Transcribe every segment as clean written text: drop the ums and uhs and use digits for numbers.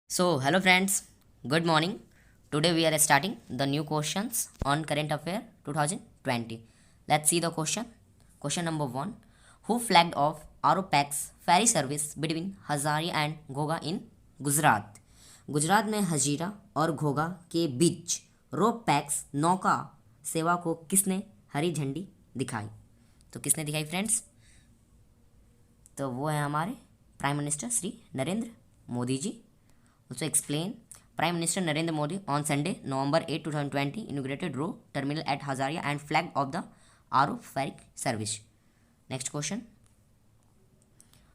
So, hello friends, good morning. Today we are starting the new questions on current affair 2020. Let's see the question. Question number 1. Who flagged off Aeropax ferry service between Hazari and Ghoga in Gujarat? Gujarat में हजीरा और घोगा के बीच रोप PACS नौका सेवा को किसने हरी झंडी दिखाई? तो किसने दिखाई फ्रेंड्स? तो वो है हमारे prime minister Shri Narendra Modi ji. Also explain. Prime Minister Narendra Modi on Sunday, November 8, 2020 inaugurated Roe terminal at Hazara and flag of the Aro ferry service. Next question.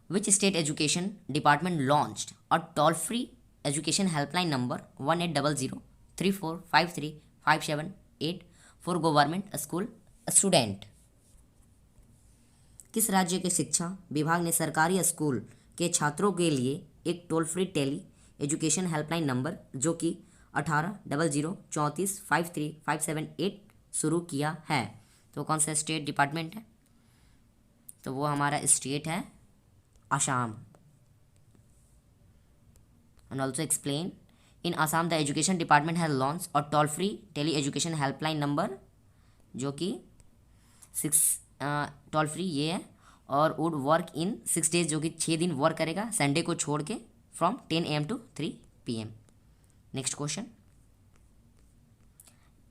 Which state education department launched a toll-free education helpline number 1800-3453-578 for government school student? किस राज्य के शिक्षा विभाग ने सरकारी school के छात्रों के लिए एक toll free tele education helpline number जो कि 1800-3453-578 शुरू किया है? तो कौन सा स्टेट डिपार्टमेंट है? तो वो हमारा स्टेट है Assam. And also explain. In Assam the education department has launch और toll free tele education helpline number जो कि 6 टोल फ्री ये है और वुड वर्क इन 6 डेज जो कि 6 दिन वर्क करेगा संडे को छोड़ के from 10 AM to 3 PM. Next question.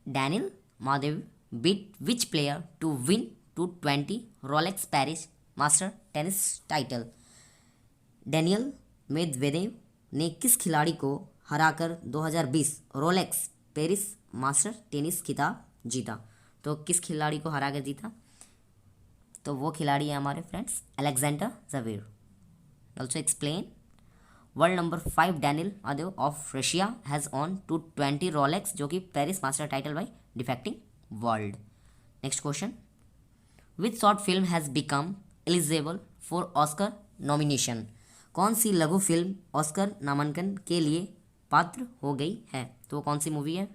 Daniel Madhav beat which player to win 220 Rolex Paris Master Tennis title? Daniel Medvedev ने किस खिलाड़ी को हराकर 2020 रोलेक्स पेरिस मास्टर टेनिस खिताब जीता? तो किस खिलाड़ी को हराकर जीता? तो वो खिलाड़ी है हमारे friends Alexander Zverev. Also explain. World number 5 Daniil Medvedev of Russia has won 220 Rolex जो कि Paris master title by defeating world. Next question. Which short film has become eligible for Oscar nomination? कौन सी लघु film Oscar नामांकन के लिए पात्र हो गई है? तो वो कौन सी मूवी है?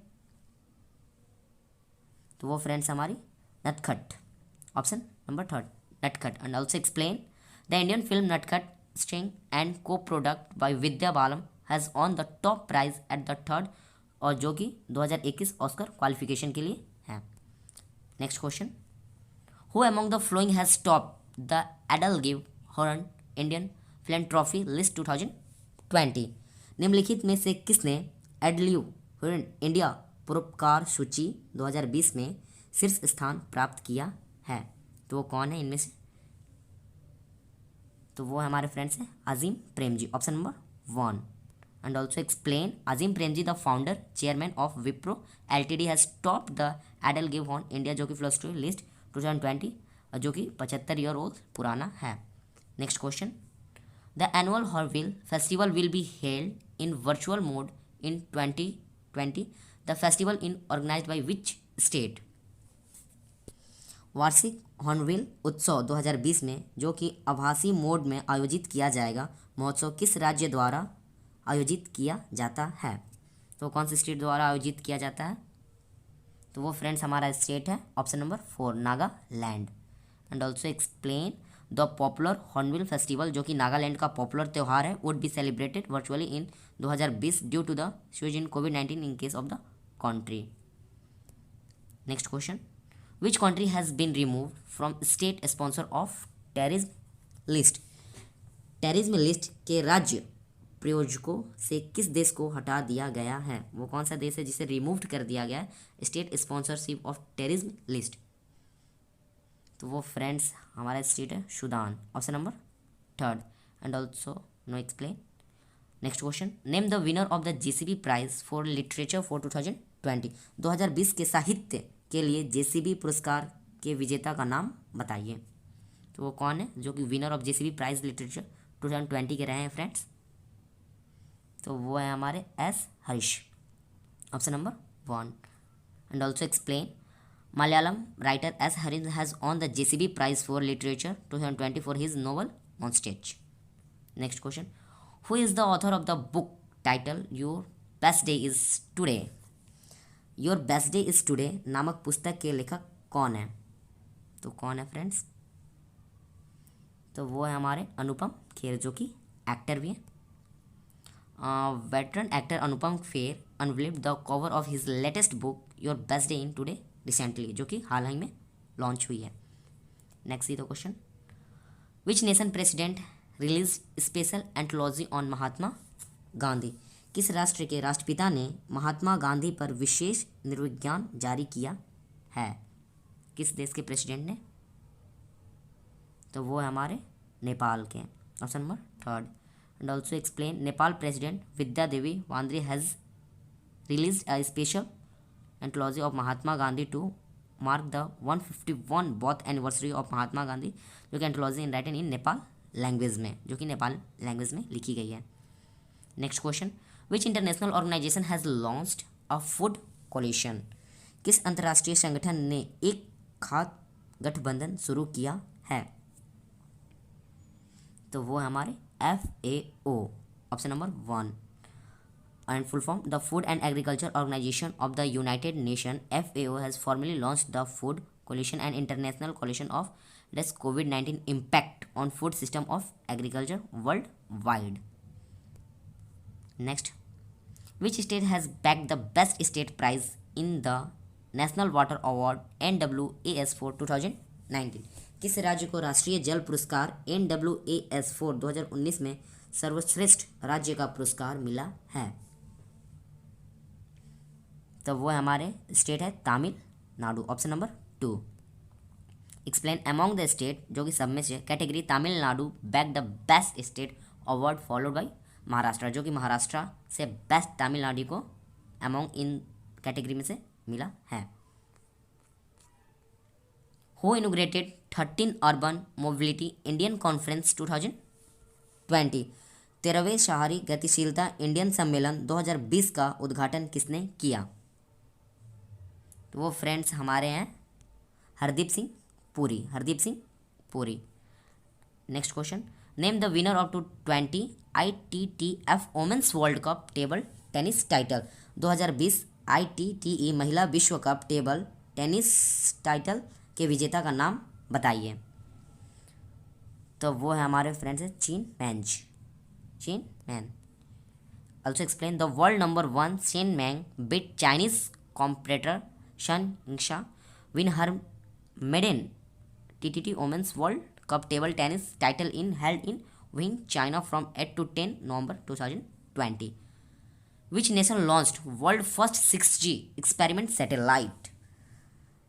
तो वो फ्रेंड्स हमारी नटखट. Option number 3 Natkhat. And also explain. The Indian film Natkhat starring and co produced by Vidya Balan has won the top prize at the third और जो कि 2021 ऑस्कर क्वालिफिकेशन के लिए है. Next question. Who among the following has top the EdelGive Hurun Indian philanthropy list 2020? निम्नलिखित में से किसने एडल्यू इंडिया परोपकार सूची 2020 में शीर्ष स्थान प्राप्त किया है? तो वो कौन है इनमें से? तो वो हमारे फ्रेंड्स हैं Azim Premji. Option number 1. And also explain. Azim Premji the founder chairman of Wipro LTD has top the EdelGive Hurun India जो कि फिलॉसफी लिस्ट 2020 जो कि 75 ईयर ओल्ड पुराना है. Next question. The annual hornbill festival will be held in virtual mode in 2020. The festival in organised by which state? वार्षिक hornbill उत्सव 2020 में जो कि आभासी मोड में आयोजित किया जाएगा महोत्सव किस राज्य द्वारा आयोजित किया जाता है? तो कौन सी स्टेट द्वारा आयोजित किया जाता है? तो वो फ्रेंड्स हमारा स्टेट है option number 4 Nagaland. And also explain. The popular hornbill festival जो कि नागालैंड का पॉपुलर त्यौहार है would be celebrated virtually in 2020 due to the situation in कोविड-19 in case of the country. Next question. Which country has been removed from state sponsor of terrorism list? Terrorism list के राज्य प्रायोजकों से किस देश को हटा दिया गया है? वो कौन सा देश है जिसे रिमूव कर दिया गया है state sponsorship of terrorism list? तो वो फ्रेंड्स हमारा स्टेट है Sudan. Option number 3. And also no explain. Next question. Name the winner of the JCB prize for literature for 2020. 2020 के साहित्य के लिए जेसीबी पुरस्कार के विजेता का नाम बताइए. तो वो कौन है जो कि winner of JCB prize literature 2020 के रहे हैं फ्रेंड्स? तो वो है हमारे S Harish. Option number 1. And also explain. Malayalam writer S Harish has won the JCB prize for literature 2020 for his novel on stage. Next question. Who is the author of the book title your best day is today? Your best day is today नामक पुस्तक के लेखक कौन है? तो कौन है friends? तो वो है हमारे अनुपम खेर जो कि एक्टर भी हैं. Veteran actor Anupam Kher unveiled the cover of his latest book your best day in today recently, जो कि हाल ही में लॉन्च हुई है। Next see the question, which nation president release special anthology on Mahatma Gandhi? किस राष्ट्र के राष्ट्रपिता ने महात्मा गांधी पर विशेष निर्विज्ञान जारी किया है? किस देश के प्रेसिडेंट ने? तो वो है हमारे नेपाल के, option number third. And also explain, Nepal president Vidya Devi Bhandari has release a special anthology of Mahatma Gandhi to mark the 151 birth anniversary of Mahatma Gandhi, जो कि anthology in written in Nepal language में, जो कि नेपाल लैंग्वेज में लिखी गई है। Next question, which international organization has launched a food coalition? किस अंतर्राष्ट्रीय संगठन ने एक खाद्य गठबंधन शुरू किया है? तो वो है हमारे FAO, option number 1। And full form, the Food and Agriculture Organisation of the United Nation FAO has formally launched the food coalition and international coalition of less COVID-19 impact on food system of agriculture world wide. Next, which state has backed the best state prize in the national water award NWAS for 2019? किस राज्य को राष्ट्रीय जल पुरस्कार NWAS for 2019 में सर्वश्रेष्ठ राज्य का पुरस्कार मिला है? तो वो है हमारे स्टेट है Tamil Nadu, option number 2। Explain, among the state, जो कि सब में से category Tamil Nadu back the best state award followed by Maharashtra, जो कि महाराष्ट्र से बेस्ट तमिलनाडु को अमॉन्ग इन कैटेगरी में से मिला है। Who inaugurated 13 urban mobility Indian conference 2020? 13वें शहरी गतिशीलता इंडियन सम्मेलन 2020 का उद्घाटन किसने किया? तो वो फ्रेंड्स हमारे हैं Hardeep Singh Puri. Next question, name the winner of 2020 ITTF women's world cup table tennis title. 2020 ITTE महिला विश्व कप टेबल टेनिस टाइटल के विजेता का नाम बताइए। तो वो है हमारे फ्रेंड्स है Chen Meng. Also explain, the world number 1 Chen Meng beat Chinese competitor Sun Yingsha win her maiden TTT women's world cup table tennis title in held in विंग China from 8 to 10 November 2020। Which nation launched world first 6G experiment satellite?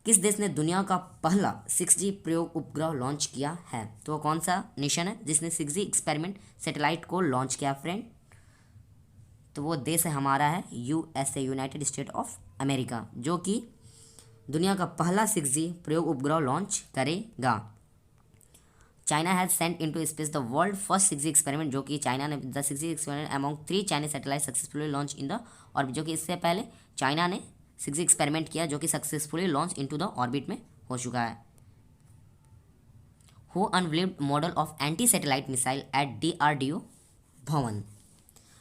किस देश ने दुनिया का पहला 6G प्रयोग उपग्रह launch किया है? तो वो कौन सा नेशन है जिसने 6G एक्सपेरिमेंट सैटेलाइट को लॉन्च किया फ्रेंड? तो वो देश है हमारा है USA, United state of America, जो कि दुनिया का पहला 6G प्रयोग उपग्रह लॉन्च करेगा। China has sent into space the world first 6G experiment, जो कि चाइना ने the 6G experiment among 3 Chinese satellite successfully launch in the orbit, जो कि इससे पहले चाइना ने 6G एक्सपेरिमेंट किया जो कि successfully launch into the orbit में हो चुका है। Who unveiled model of anti satellite missile at DRDO Bhavan?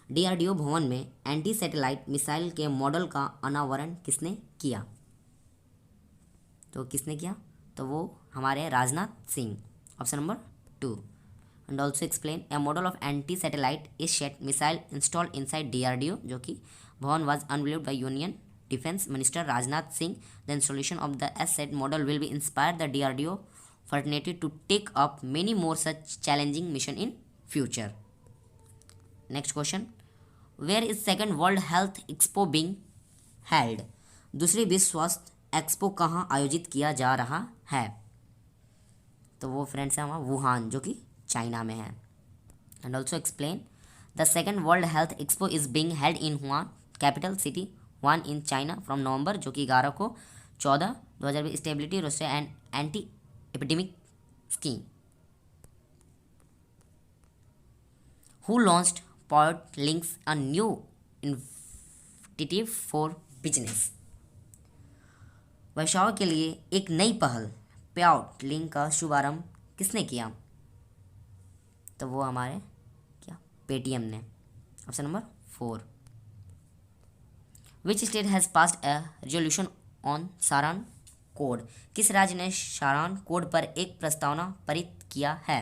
DRDO Bhavan में एंटी सैटेलाइट मिसाइल के मॉडल का अनावरण किसने किया? तो किसने किया? तो वो हमारे Rajnath Singh, option number 2। And also explain, a model of anti satellite ASAT missile installed inside DRDO, जो कि Bhavan was unveiled by union Defense Minister Rajnath Singh. The installation of the said model will be inspired the DRDO fraternity to take up many more such challenging mission in future. Next question, where is second World Health Expo being held? दूसरी विश्व स्वास्थ्य expo कहाँ आयोजित किया जा रहा है? तो वो फ्रेंड्स है हमारा वुहान, जो कि चाइना में है। And also explain, the second world health expo is being held in Wuhan capital city 1 in China from November, जो कि 11 को 14 2020 stability roster and anti epidemic scheme. Who launched pot links a new initiative for business? व्यवसायों के लिए एक नई पहल payout link का शुभारंभ किसने किया? तो वो हमारे क्या पेटीएम ने, option number 4। Which state has passed a resolution on Sarna code? किस राज्य ने सारान कोड पर एक प्रस्तावना पारित किया है?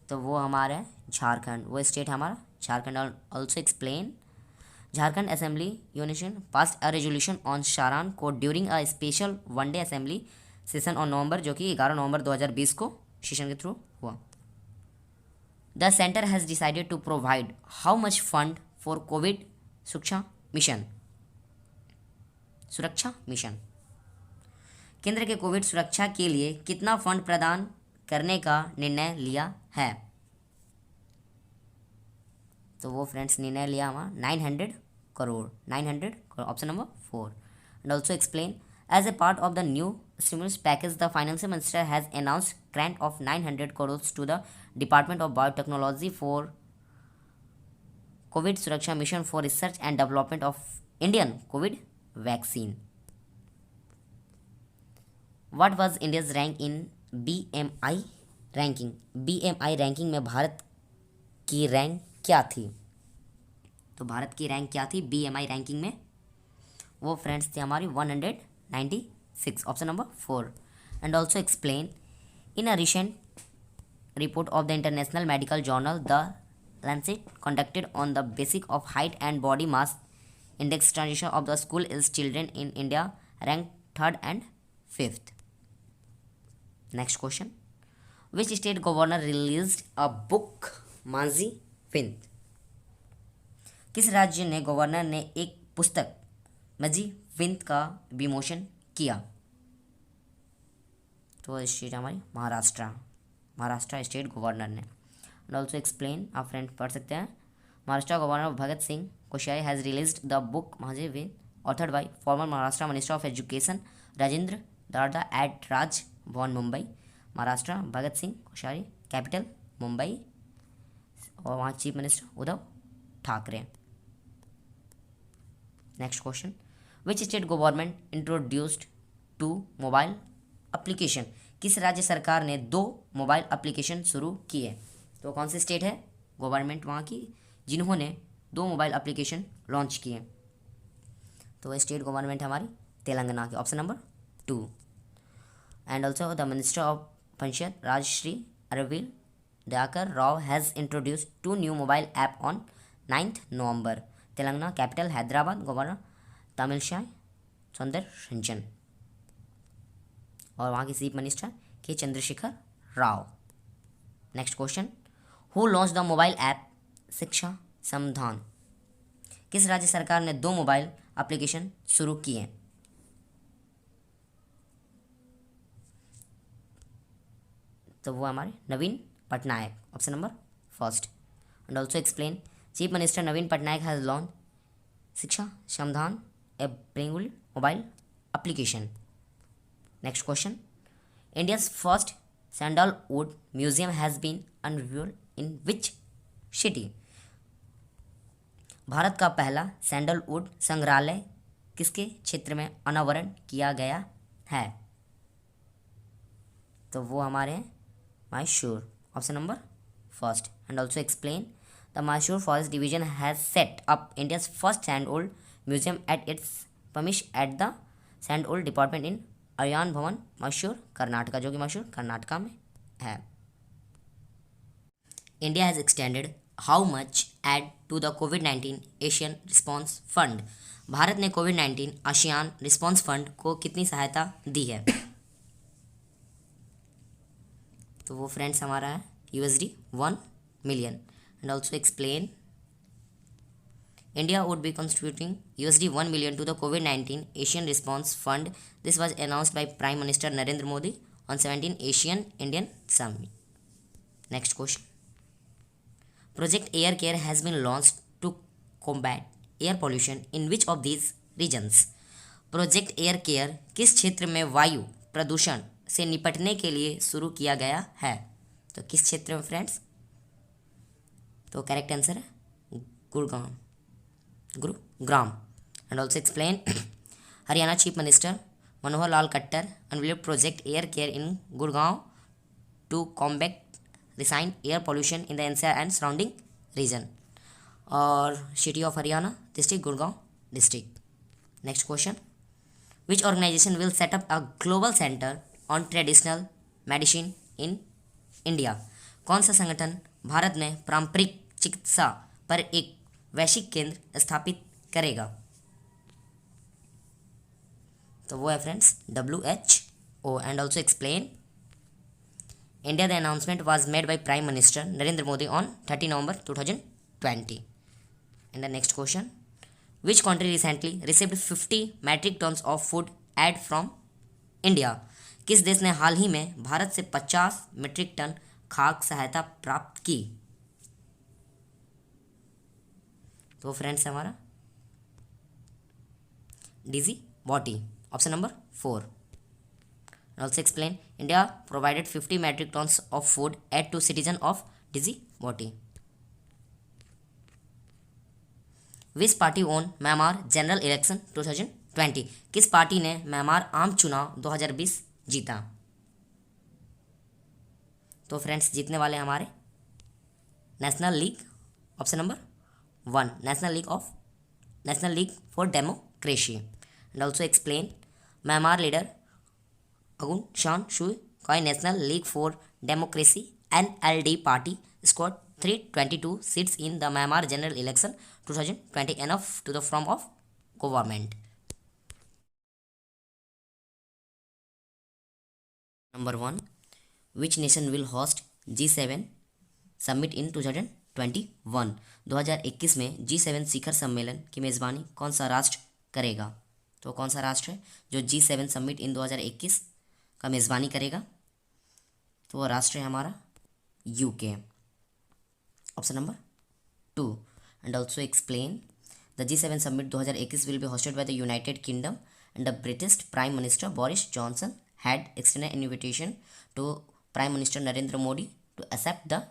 तो वो हमारे झारखंड, वो स्टेट हमारा Jharkhand also explain. Jharkhand Assembly Unison passed a resolution on Sharan Code during a special one-day assembly session on November, जो कि 11 नवंबर 2020 को सेशन के थ्रू हुआ. The center has decided to provide how much fund for COVID सुरक्षा mission. सुरक्षा mission केंद्र के Covid सुरक्षा के लिए कितना फंड प्रदान करने का निर्णय लिया है. तो वो फ्रेंड्स निर्णय लिया हमारा 900 crore. Option number 4. And also explain. As a part of the new stimulus package the financial minister has announced grant of 900 crore to the department of biotechnology for Covid Suraksha mission for research and development of Indian Covid vaccine. What was India's rank in BMI ranking. BMI ranking में भारत की rank क्या थी. तो भारत की rank क्या थी BMI ranking में. वो फ्रेंड्स थी हमारी 196. Option number 4. And also explain. In a recent report of the international medical journal the Lancet conducted on the basis of height and body mass index transition of the school is children in India ranked 3rd and 5th. Next question. Which state governor released a book Manzi Wind. किस राज्य ने governor ने एक पुस्तक मजी विंद का विमोचन किया. तो स्टेट हमारी महाराष्ट्र स्टेट गवर्नर ने. And also explain. आप फ्रेंड पढ़ सकते हैं. Maharashtra governor Bhagat Singh Koshyari has released the book Majhe Vind authored by former Maharashtra minister of education Rajendra Dada at Raj Bhavan Mumbai. Maharashtra Bhagat Singh Koshyari, capital Mumbai, और वहाँ chief minister Uddhav Thackeray. Next question. Which state government introduced 2 mobile application. किस राज्य सरकार ने 2 मोबाइल एप्लीकेशन शुरू किए. तो कौन सी स्टेट है गवर्नमेंट वहाँ की जिन्होंने 2 मोबाइल एप्लीकेशन लॉन्च किए. तो स्टेट गवर्नमेंट हमारी तेलंगाना की. Option number 2. And also the minister of panchayat Rajshri Arvind Dayakar Rao has introduced 2 new mobile app on 9th November. Telangana, capital Hyderabad, governor Tamilisai Soundararajan, और वहाँ के chief minister K Chandrashekar Rao. Next question. Who launch the mobile app Shiksha Samadhan. किस राज्य सरकार ने 2 मोबाइल एप्लीकेशन शुरू किए. तो वो हमारे Naveen Patnaik. Option number 1. And also explain. Chief minister Naveen Patnaik has launch Shiksha Samadhan a bilingual mobile application. Next question. India's first sandalwood museum has been unveiled in which city. भारत का पहला सैंडलवुड संग्रहालय किसके क्षेत्र में अनावरण किया गया है. तो वो हमारे हैं Mysore. Option number 1. And also explain. The Mysore forest division has set up India's first sandalwood museum at its premises at the sandalwood department in Aranya Bhavan, Mysore, Karnataka, जो कि मैसूर कर्नाटका में है. India has extended how much aid to the कोविड-19 ASEAN response fund. भारत ने कोविड-19 ASEAN response fund को कितनी सहायता दी है. तो वो फ्रेंड्स हमारा है $1 million. And also explain. India would be contributing $1 million to the COVID-19 Asian Response Fund. This was announced by Prime Minister Narendra Modi on 17 Asian Indian Summit. Next question. Project Air Care has been launched to combat air pollution in which of these regions? Project Air Care किस क्षेत्र में वायु प्रदूषण से निपटने के लिए शुरू किया गया है. तो किस क्षेत्र में फ्रेंड्स. तो करेक्ट आंसर है Gurugram. And also explain. Haryana chief minister Manohar Lal Khattar unveiled project air care in Gurgaon to combat rising air pollution in the NCR and surrounding region. और city of Haryana district Gurgaon district. Next question. Which organization will set up a global centre on traditional medicine in India. कौन सा संगठन भारत में पारंपरिक चिकित्सा पर एक वैश्विक केंद्र स्थापित करेगा? तो वो है friends WHO। And also explain India, the announcement was made by Prime Minister Narendra Modi on 30 November 2020. And the next question, which country recently received 50 metric tons of food aid from India? किस देश ने हाल ही में भारत से 50 metric ton खाद्य सहायता प्राप्त की? तो फ्रेंड्स हमारा Djibouti, option number 4। Also explain India provided 50 metric tons of food aid to citizen of Djibouti. Which party won Myanmar general election 2020? किस पार्टी ने म्यांमार आम चुनाव 2020 जीता? तो फ्रेंड्स जीतने वाले हमारे national league, option number 1, national league for democracy. And also explain Myanmar leader अगुन सान सुई का national league for democracy NLD party scored 322 seats in the Myanmar general election 2020, enough to the form of government. Number 1, which nation will host G7 summit in 2021? 2021 में G7 शिखर सम्मेलन की मेज़बानी कौन सा राष्ट्र करेगा? तो कौन सा राष्ट्र है जो G7 समिट इन 2021 का मेज़बानी करेगा? तो वो राष्ट्र है हमारा UK, option number 2। And also explain the G7 summit 2021 will be hosted by the United Kingdom and the British prime minister Boris Johnson had extended invitation to prime minister Narendra Modi to accept the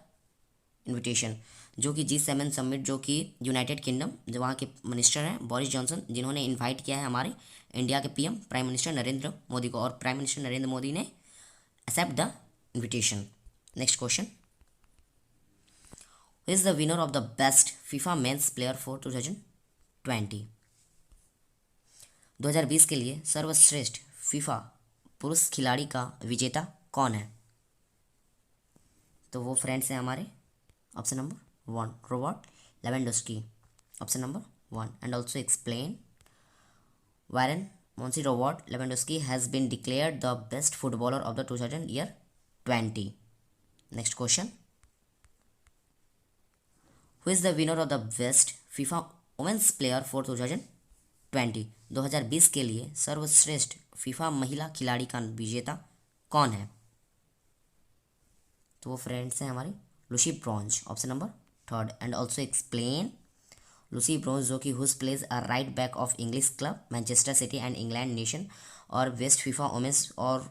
invitation. जो कि G7 summit जो कि United kingdom जो वहाँ के minister हैं Boris Johnson, जिन्होंने invite किया है हमारे इंडिया के PM prime minister Narendra Modi को, और प्राइम मिनिस्टर नरेंद्र मोदी ने accept the invitation. Next question, who is the winner of the best FIFA men's player for 2020? 2020 के लिए सर्वश्रेष्ठ फीफा पुरुष खिलाड़ी का विजेता कौन है? तो वो फ्रेंड्स हैं हमारे option number 1, Robert Lewandowski, option number 1। And also explain वारेन मोंसी Robert Lewandowski has been declared the best footballer of the 2020। Next question, who is the winner of the best FIFA women's player for 2020? 2020 के लिए सर्वश्रेष्ठ FIFA महिला खिलाड़ी का विजेता कौन है? तो वो फ्रेंड्स हैं हमारी Lucy Bronze, option number 3। And also explain Lucy Bronze जो कि whose plays a right back of English club Manchester City and England nation और बेस्ट फीफा वुमेन्स और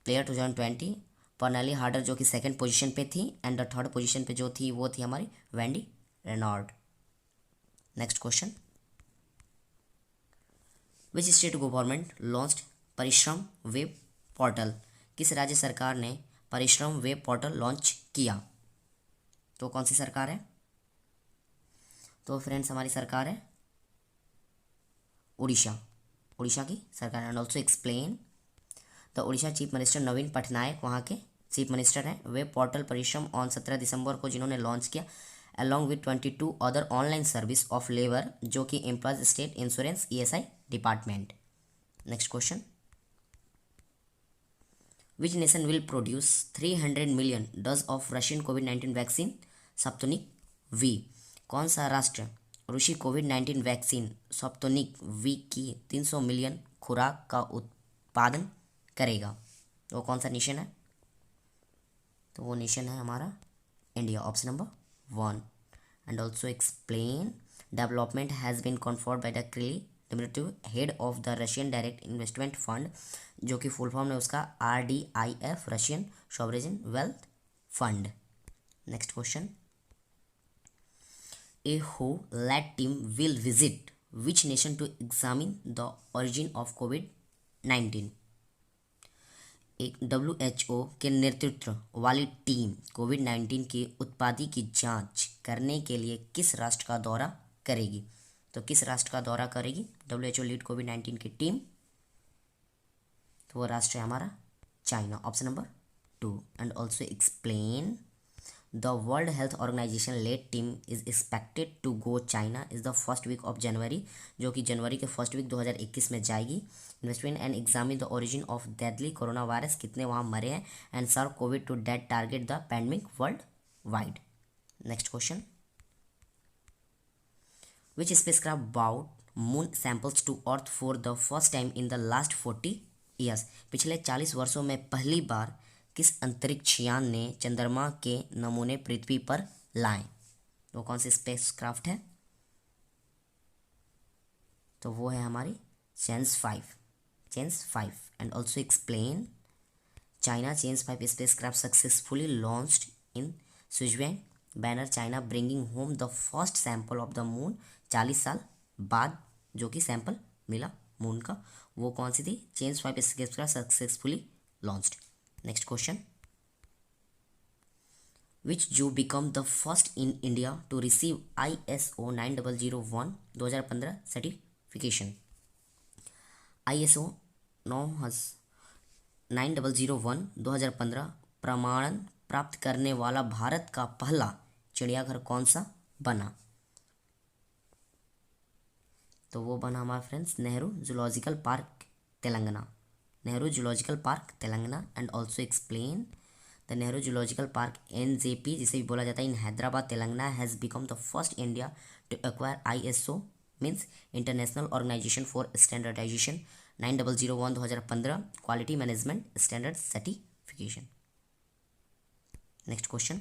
प्लेयर 2020 पर्नली हार्डर जो कि सेकंड पोजीशन पे थी, एंड द थर्ड पोजीशन पे जो थी वो थी हमारी Wendy Renard. Next question, which state government launched Parishram web portal? किस राज्य सरकार ने परिश्रम वेब पोर्टल लॉन्च किया? तो कौन सी सरकार है? तो फ्रेंड्स हमारी सरकार है उड़ीसा की सरकार। And also explain the Orissa chief minister Naveen Patnaik वहाँ के चीफ मिनिस्टर हैं। वेब पोर्टल परिश्रम ऑन 17 दिसंबर को जिन्होंने लॉन्च किया along with 22 other online service of labour जो कि employees state insurance ESI department. Next question, which nation will produce 300 million dose of Russian कोविड-19 वैक्सीन स्पुतनिक V? कौन सा राष्ट्र रूसी कोविड-19 वैक्सीन स्पुतनिक V की 300 मिलियन खुराक का उत्पादन करेगा? वो कौन सा नेशन है? तो वो नेशन है हमारा India, option number 1। And also explain development has been conferred by the Kirill head of the Russian direct investment fund जो कि फुल फॉर्म है उसका RDIF, Russian sovereign wealth fund. Next question, a WHO-led team will visit which nation to examine the origin of COVID-19? एक WHO के नेतृत्व वाली team कोविड-19 की उत्पत्ति की जांच करने के लिए किस राष्ट्र का दौरा करेगी? तो किस राष्ट्र का दौरा करेगी WHO लीड कोविड-19 की टीम? तो वो राष्ट्र है हमारा China, option number 2। And also explain the world health organisation led team is expected to go China is the first week of January, जो कि जनवरी के फर्स्ट वीक 2021 में जाएगी। Investment and examine the origin of deadly corona virus, कितने वहाँ मरे हैं, and serve covid to dead target the pandemic world wide. Next question, which spacecraft bout moon samples to earth for the first time in the last 40 years, पिछले 40 वर्षों में पहली बार किस अंतरिक्षयान ने चंद्रमा के नमूने पृथ्वी पर लाए? वो कौन सी स्पेसक्राफ्ट है? तो वो है हमारी चेंस 5 and also explain China चेंस 5 spacecraft successfully launched in Switzerland banner China bringing home the first sample of the moon, 40 साल बाद जो कि सैंपल मिला मून का, वो कौन सी थी? Chang'e 5 spacecraft successfully launched. Next question, which zoo become the first in India to receive ISO 9001 2015 certification. ISO 9001 2015 प्रमाणन प्राप्त करने वाला भारत का पहला चिड़ियाघर कौन सा बना? तो वो बना हमारा friends Nehru zoological park Telangana, Nehru zoological park Telangana. And also explain the Nehru zoological park NJP, जिसे भी बोला जाता है, in Hyderabad Telangana has become the first India to acquire ISO means international organization for standardization 9001 2015 quality management standard certification. Next question,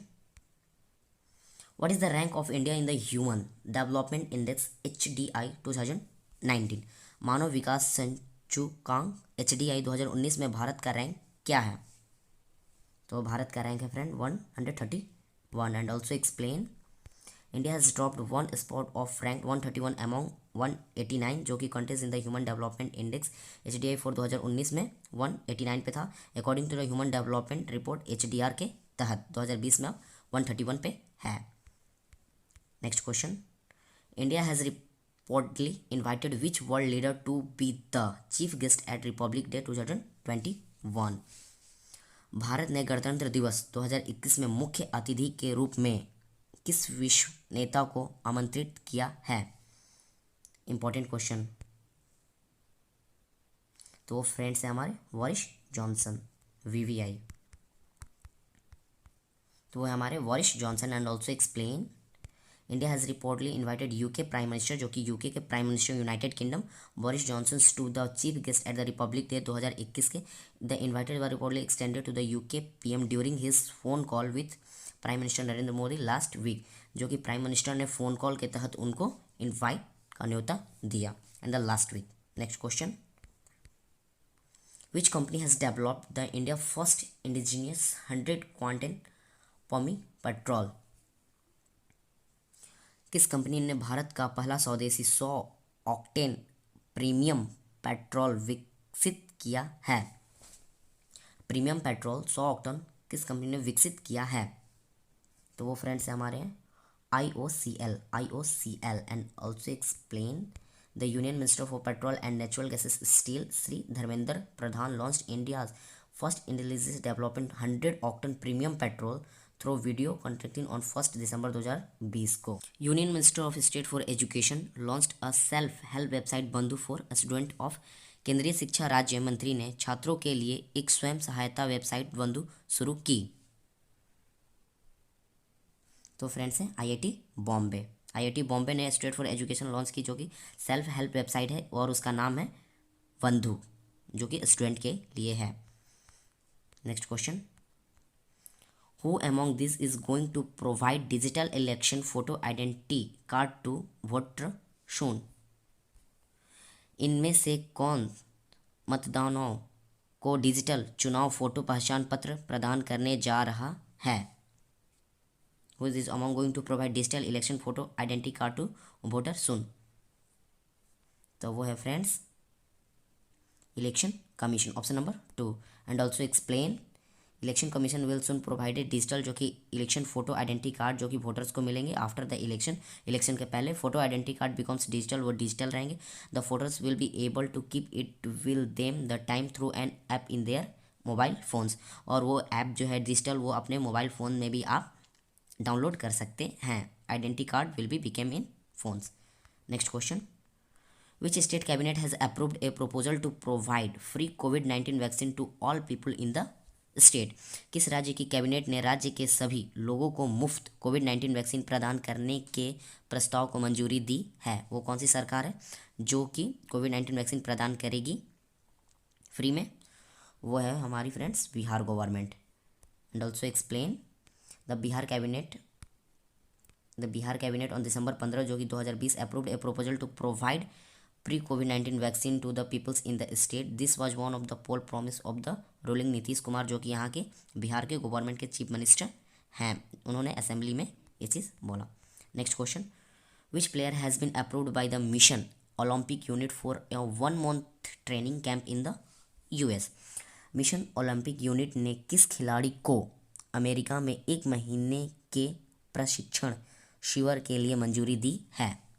what is the rank of India in the human development index HDI 2019, मानव विकास सूचकांक HDI 2019 में भारत का rank क्या है? तो भारत का rank है friend 131। And also explain India has dropped 1 spot of rank 131 among 189, जो कि contest in the human development index HDI for 2019 में 189 पे था, according to the human development report HDR के तहत 2020 में अब 131 पे है। Next question, India has reportedly invited which world leader to be the chief guest at Republic Day 2021, Bharat ने गणतंत्र दिवस 2021 में मुख्य अतिथि के रूप में किस विश्व नेता को आमंत्रित किया है? Important question. तो वो फ्रेंड्स है हमारे बोरिस जॉनसन VVI, तो वो है हमारे Boris Johnson. And also explain India has reportedly invited UK prime minister, जो कि UK के prime minister United Kingdom Boris Johnson to the chief guest at the Republic Day 2021 के the invited were reportedly extended to the UK PM during his phone call with prime minister Narendra Modi last week, जो कि prime minister ने phone call के तहत उनको invite का न्योता दिया इन the last week. Next question, which company has developed the India first indigenous 100 क्वांटन पॉमी पेट्रोल, किस कंपनी ने भारत का पहला स्वदेशी 100 ऑक्टेन प्रीमियम पेट्रोल विकसित किया है? प्रीमियम पेट्रोल 100 ऑक्टेन किस कंपनी ने विकसित किया है? तो वो फ्रेंड्स है हमारे IOCL। And also explain the union minister for petrol and natural gases steel Shri Dharmendra Pradhan launched India's first intelligence development 100 octane premium petrol through video conferencing on 1 दिसंबर 2020 को। Union minister of state for education launched a self help website बंधु for student of, केंद्रीय शिक्षा राज्य मंत्री ने छात्रों के लिए एक स्वयं सहायता वेबसाइट बंधु शुरू की। तो फ्रेंड्स हैं IIT बॉम्बे ने स्टेट फॉर एजुकेशन लॉन्च की, जो कि सेल्फ हेल्प वेबसाइट है और उसका नाम है बंधु, जो कि स्टूडेंट के लिए है। Next question, who among this is going to provide digital election photo identity card to voter soon, इनमें से कौन मतदाताओं को डिजिटल चुनाव फोटो पहचान पत्र प्रदान करने जा रहा है? Who is among going to provide digital election photo identity card to voter soon? तो वो है friends election commission, option number 2। And also explain election commission will soon provided digital, जो कि इलेक्शन फोटो आइडेंटिटी कार्ड जो कि voters को मिलेंगे after the election के पहले photo identity card becomes digital, वो डिजिटल रहेंगे। The photos will be able to keep it will them the time through an app in their mobile phones, और वो ऐप जो है डिजिटल वो अपने मोबाइल फ़ोन में भी आप डाउनलोड कर सकते हैं। Identity card will be became in phones. Next question, which state cabinet has approved a proposal to provide free COVID-19 vaccine to all people in the state. किस राज्य की कैबिनेट ने राज्य के सभी लोगों को मुफ्त COVID-19 वैक्सीन प्रदान करने के प्रस्ताव को मंजूरी दी है? वो कौन सी सरकार है जो कि COVID-19 वैक्सीन प्रदान करेगी फ्री में? वो है हमारी friends Bihar government. And also explain the Bihar cabinet on December 15 जो कि 2020 approved a proposal to provide pre COVID-19 vaccine to the peoples in the state. This was one of the poll promise of the ruling Nitish Kumar जो कि यहाँ के बिहार के government के chief minister हैं। उन्होंने असेंबली में ये चीज़ बोला। Next question, which player has been approved by the mission Olympic unit for a 1 month training camp in the US। Mission Olympic unit ने किस खिलाड़ी को अमेरिका में 1 महीने के प्रशिक्षण शिविर के लिए मंजूरी दी है?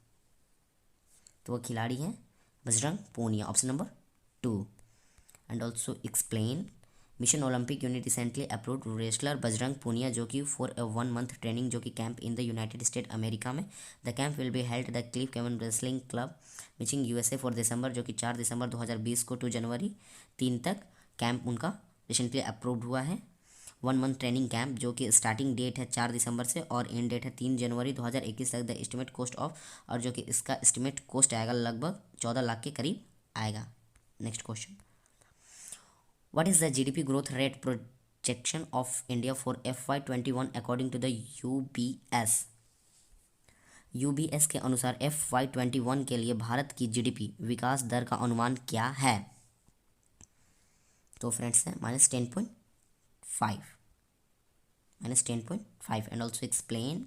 तो वो खिलाड़ी हैं Bajrang Punia, option number 2। And also explain, mission Olympic unit recently approved wrestler Bajrang Punia जो कि फॉर ए 1 month ट्रेनिंग जो कि camp in the United State America में। The camp will be held the Cliff Keen wrestling club Michigan USA for December जो कि 4 दिसंबर 2020 को 2 जनवरी 3 तक camp उनका रिसेंटली अप्रूव्ड हुआ है। 1 month ट्रेनिंग कैंप जो कि स्टार्टिंग डेट है 4 दिसंबर से और एंड डेट है 3 जनवरी 2021 तक। द एस्टिमेट कॉस्ट ऑफ, और जो कि इसका एस्टिमेट कॉस्ट आएगा लगभग 14 लाख के करीब आएगा। Next question, what is the GDP growth rate projection of India for FY21 according to the UBS के अनुसार FY21 के लिए भारत की GDP विकास दर का अनुमान क्या है? तो फ्रेंड्स है -10.5 and also explain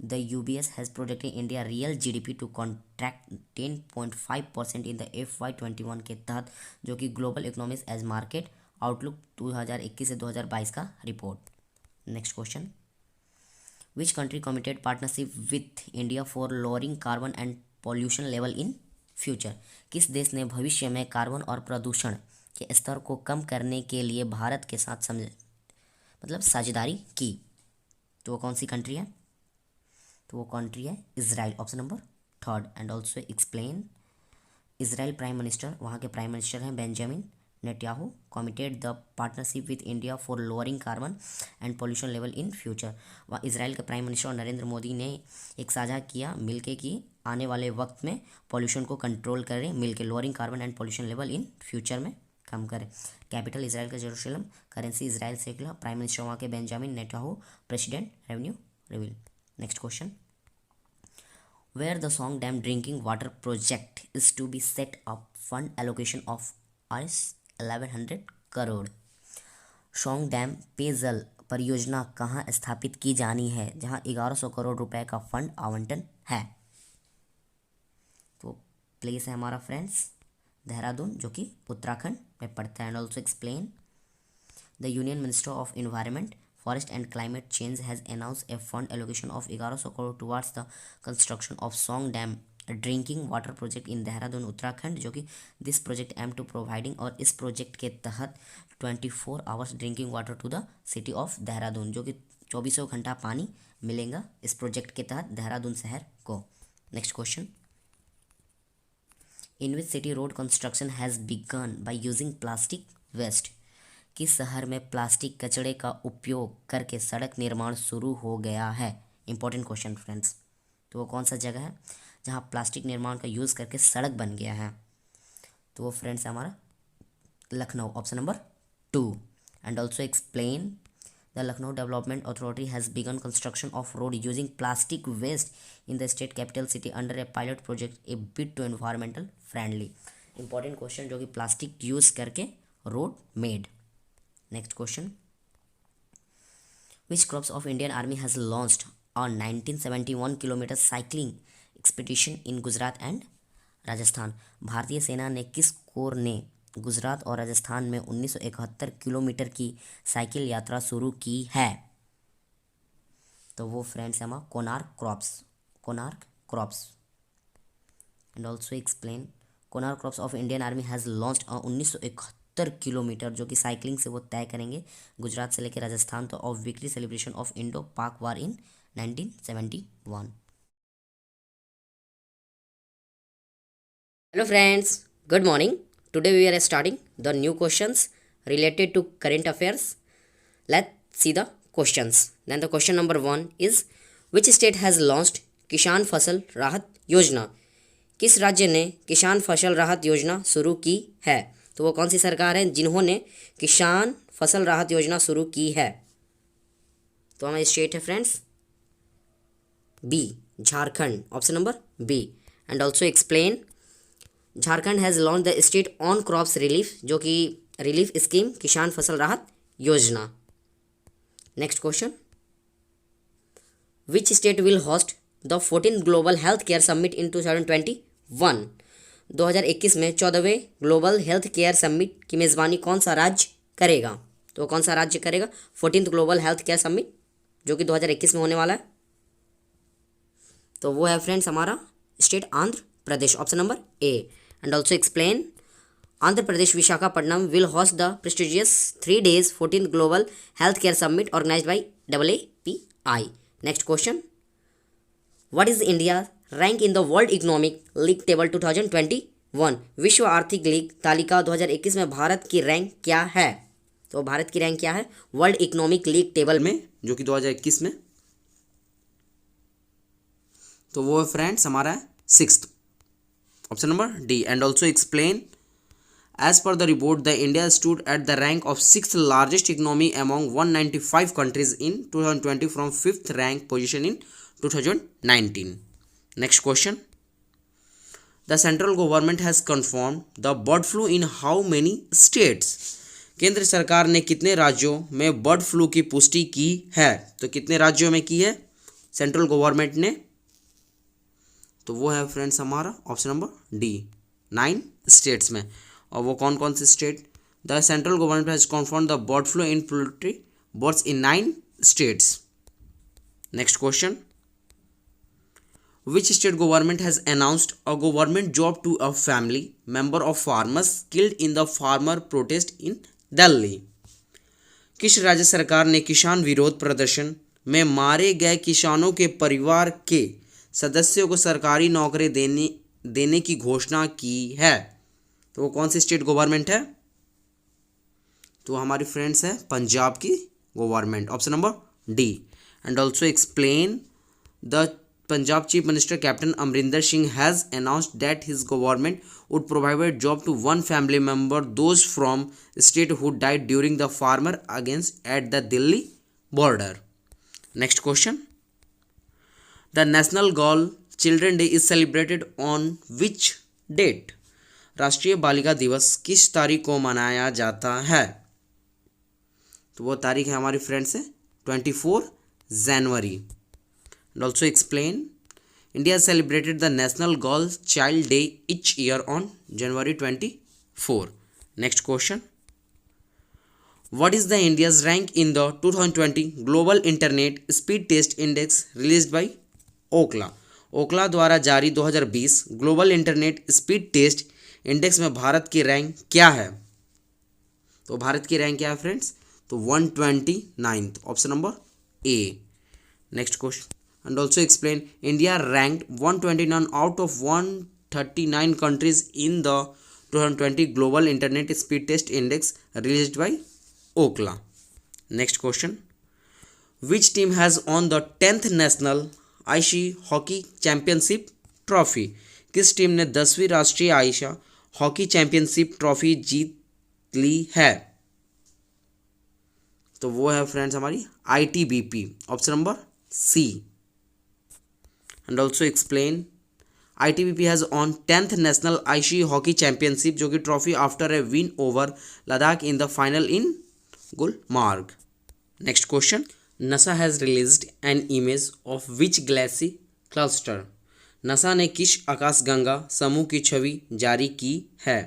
the UBS has projected India real GDP to contract 10.5% in the FY21 के तहत जो कि global economics as market outlook 2021 से 2022 का रिपोर्ट। Next question, which country committed partnership with India for lowering carbon and pollution level in future. किस देश ने भविष्य में कार्बन और प्रदूषण के स्तर को कम करने के लिए भारत के साथ साझेदारी की? तो वो कौन सी कंट्री है? तो वो कंट्री है Israel, option number 3। And also explain, Israel prime minister, वहाँ के प्राइम मिनिस्टर हैं Benjamin Netanyahu, committed the partnership with India for lowering carbon and pollution level in future. वहाँ इजराइल के प्राइम मिनिस्टर और नरेंद्र मोदी ने एक साझा किया मिलके कि आने वाले वक्त में पॉल्यूशन को कंट्रोल करें मिलके, lowering carbon and pollution level in future में कम करें। कैपिटल इजराइल का जेरूशलम, करेंसी इजराइल सेकला, प्राइम मिनिस्टर वहाँ के Benjamin Netanyahu, president revenue reveal. Next question, where the Song Dam drinking water project is to be set up, fund allocation of Rs 1100 crore. Song dam पेयजल परियोजना कहाँ स्थापित की जानी है जहाँ 1100 करोड़ रुपए का फंड आवंटन है? तो प्लेस है हमारा फ्रेंड्स देहरादून जो कि उत्तराखंड में पड़ता है। And also explain, the union minister of environment Forest and Climate Change has announced a fund allocation of 1100 crore towards the construction of Song Dam drinking water project in Dehradun Uttarakhand जो कि this project aim to providing, और इस project के तहत 24 hours drinking water to the city of Dehradun जो कि 24 घंटा पानी मिलेगा इस प्रोजेक्ट के तहत देहरादून शहर को। Next question, in which city road construction has begun by using plastic waste. किस शहर में प्लास्टिक कचड़े का उपयोग करके सड़क निर्माण शुरू हो गया है? Important question friends. तो वो कौन सा जगह है जहाँ प्लास्टिक निर्माण का यूज़ करके सड़क बन गया है? तो वो फ्रेंड्स हमारा Lucknow, option number 2। And also explain, the Lucknow development authority has begun construction of road using plastic waste in the state capital city under a pilot project a bit to environmental friendly. Important question जो कि plastic use करके road made. Next question, which corps of Indian Army has launched a 1971 kilometre cycling expedition in Gujarat and Rajasthan. भारतीय सेना ने किस core ने गुजरात और राजस्थान में 1971 किलोमीटर की साइकिल यात्रा शुरू की है? तो वो फ्रेंड्स हमारा Konark crops. And also explain, Konark crops of Indian army has launched 1971 70 kilometre जो कि साइकिलिंग से वो तय करेंगे गुजरात से लेकर राजस्थान तो of victory celebration of Indo पाक वार इन 1971। Hello friends, good morning. Today we are starting the new questions related to current affairs. Let's see the questions. Then the question number 1 is which state has launched किसान फसल राहत योजना? किस राज्य ने किसान फसल राहत योजना शुरू की है? तो वो कौन सी सरकार है जिन्होंने किसान फसल राहत योजना शुरू की है? तो हमारा स्टेट है friends B, Jharkhand, option number B. And also explain Jharkhand has launch the state on crops relief जो कि relief scheme Kisan Fasal Rahat Yojana. Next question, which state will host the 14th global health care summit in 2021? 2021 में 14वें global health care summit की मेज़बानी कौन सा राज्य करेगा? तो कौन सा राज्य करेगा 14th global health care summit जो कि 2021 में होने वाला है? तो वो है फ्रेंड्स हमारा state Andhra Pradesh, option number A. And also explain Andhra Pradesh Visakhapatnam will host the prestigious 3 days 14th global health care summit organised by AAPI। Next question, what is India rank in the world economic league table 2021? विश्व आर्थिक league तालिका 2021 में भारत की rank क्या है? तो भारत की rank क्या है वर्ल्ड इकोनॉमिक लीग टेबल में जो कि 2021 में? तो वो फ्रेंड्स हमारा है 6th, option number D. And also explain as per the report the India stood at the rank of 6th largest economy among 195 countries in 2020 from 5th rank position in 2019। Next question, the central government has confirm the bird flu in how many states? केंद्र सरकार ने कितने राज्यों में bird flu की पुष्टि की है? तो कितने राज्यों में की है सेंट्रल गवर्नमेंट ने? तो वो है फ्रेंड्स हमारा ऑप्शन नंबर डी, 9 स्टेट्स में। और वो कौन कौन से state? The central government has confirm the bird flu in poultry birds in 9 states. Next question, which state government has announced a government job to a family member of farmers killed in the farmer protest in Delhi? किस राज्य सरकार ने किसान विरोध प्रदर्शन में मारे गए किसानों के परिवार के सदस्यों को सरकारी नौकरी देने की घोषणा की है? तो वो कौन सी स्टेट गवर्नमेंट है? तो हमारी फ्रेंड्स है पंजाब की government, option number D. And also explain the Punjab Chief Minister Captain Amrinder Singh has announced that his government would provide a job to one family member, those from state who died during the farmer against at the Delhi border. Next question. The National Girl Children Day is celebrated on which date? राष्ट्रीय बालिका दिवस किस तारीख को मनाया जाता है? तो वो तारीख है हमारी फ्रेंड्स है 24 जनवरी। And also explain India celebrated the National Girl Child Day each year on January 24. Next question, what is the India's rank in the 2020 Global Internet Speed Test Index released by ओकला? ओकला द्वारा जारी 2020 global internet speed test index में भारत की rank क्या है? तो भारत की rank क्या है फ्रेंड्स? तो 129th, option number A. Next question, and also explain India ranked 129 out of 139 countries in the 2020 Global Internet Speed Test Index released by Ookla. Next question, which team has won the 10th National Ice Hockey Championship Trophy? किस team ने 10वीं राष्ट्रीय आइशा hockey championship trophy जीत ली है? तो वो है फ्रेंड्स हमारी ITBP, option number C. And also explain ITBP has won 10th National Ice Hockey Championship जो कि trophy after a win over Ladakh in the final in Gulmarg. Next question, NASA has released an image of which galaxy cluster? NASA ने किस आकाशगंगा समूह की छवि जारी की है?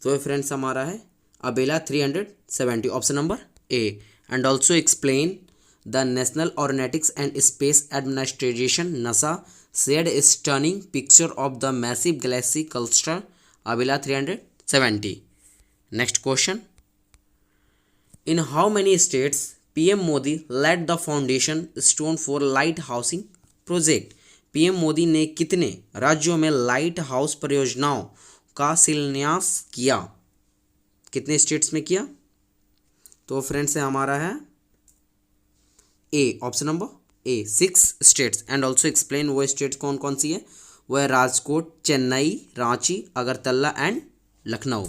तो फ्रेंड्स हमारा है Abell 370, option number A. And also explain The National Aeronautics and Space Administration NASA shared a stunning picture of the massive galaxy cluster Abela 70. Next question. In how many states PM Modi laid the foundation stone for light housing project? PM Modi ने कितने राज्यों में light house परियोजनाओं का शिलान्यास किया? कितने states में किया? तो फ्रेंड्स हमारा है A, option number A, 6 states. And also explain वो स्टेट्स कौन कौन सी है। वो है राजकोट, चेन्नई, रांची, अगरतला एंड लखनऊ।